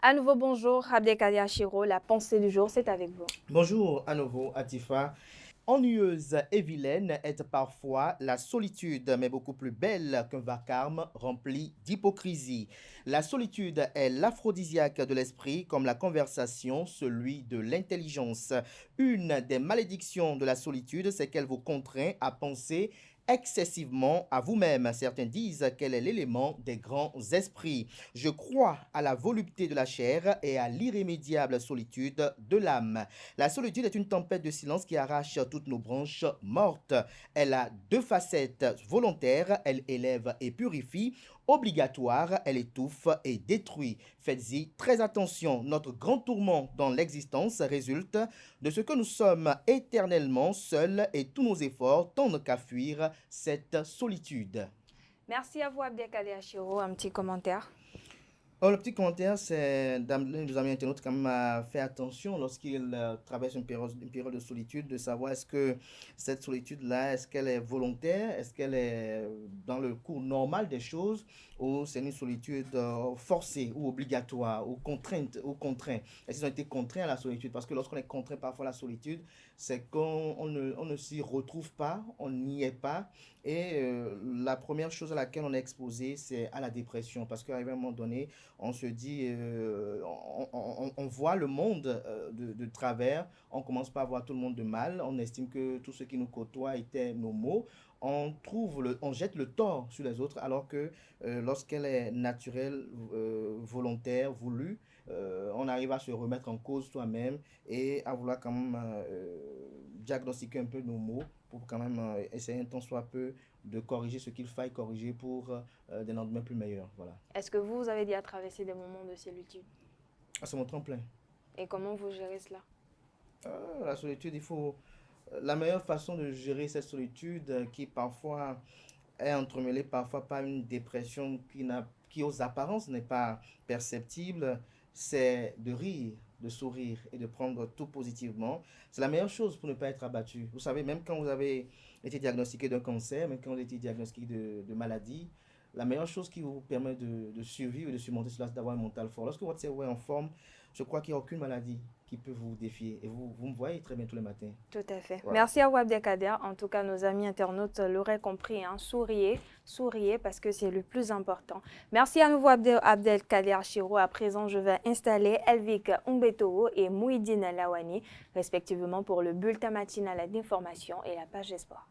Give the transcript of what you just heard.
À nouveau, bonjour, Abdelkader Chiro, la pensée du jour, c'est avec vous. Bonjour à nouveau, Atifa. Ennuyeuse et vilaine est parfois la solitude, mais beaucoup plus belle qu'un vacarme rempli d'hypocrisie. La solitude est l'aphrodisiaque de l'esprit, comme la conversation, celui de l'intelligence. Une des malédictions de la solitude, c'est qu'elle vous contraint à penser excessivement à vous-même. Certains disent qu'elle est l'élément des grands esprits. Je crois à la volupté de la chair et à l'irrémédiable solitude de l'âme. La solitude est une tempête de silence qui arrache toutes nos branches mortes. Elle a deux facettes: volontaire, elle élève et purifie; obligatoire, elle étouffe et détruit. Faites-y très attention. Notre grand tourment dans l'existence résulte de ce que nous sommes éternellement seuls et tous nos efforts tendent qu'à fuir cette solitude. Merci à vous, Abdelkader Chiro. Un petit commentaire. Oh, le petit commentaire, c'est d'amener nos amis internautes quand même à faire attention lorsqu'ils traversent une période de solitude, de savoir est-ce que cette solitude-là, est-ce qu'elle est volontaire, est-ce qu'elle est dans le cours normal des choses, ou c'est une solitude forcée ou obligatoire ou contrainte ou contraint. Est-ce qu'ils ont été contraints à la solitude? Parce que lorsqu'on est contraint parfois à la solitude, c'est qu'on on ne s'y retrouve pas, on n'y est pas. Et la première chose à laquelle on est exposé, c'est à la dépression. Parce qu'à un moment donné, on se dit, on voit le monde de travers, on commence pas à voir tout le monde de mal, on estime que tout ce qui nous côtoie était nos maux, on jette le tort sur les autres, alors que lorsqu'elle est naturelle, volontaire, voulue, on arrive à se remettre en cause soi-même et à vouloir quand même diagnostiquer un peu nos maux pour quand même essayer un tant soit peu de corriger ce qu'il faille corriger pour des lendemains plus meilleurs. Voilà. Est-ce que vous avez déjà traversé des moments de solitude? Ah, c'est mon tremplin. Et comment vous gérez cela? La solitude, il faut. La meilleure façon de gérer cette solitude qui parfois est entremêlée parfois par une dépression qui aux apparences n'est pas perceptible, c'est de rire, de sourire et de prendre tout positivement. C'est la meilleure chose pour ne pas être abattu. Vous savez, même quand vous avez été diagnostiqué d'un cancer, même quand vous avez été diagnostiqué de maladie, la meilleure chose qui vous permet de survivre et de surmonter cela, c'est d'avoir un mental fort. Lorsque votre cerveau est en forme, je crois qu'il n'y a aucune maladie qui peut vous défier. Et vous me voyez très bien tous les matins. Tout à fait. Voilà. Merci à vous, Abdelkader. En tout cas, nos amis internautes l'auraient compris. Hein. Souriez, souriez parce que c'est le plus important. Merci à nouveau, Abdelkader Chiro. À présent, je vais installer Elvik Umbetoro et Mouhidine Lawani, respectivement pour le bulletin matinal d'information et la page des sports.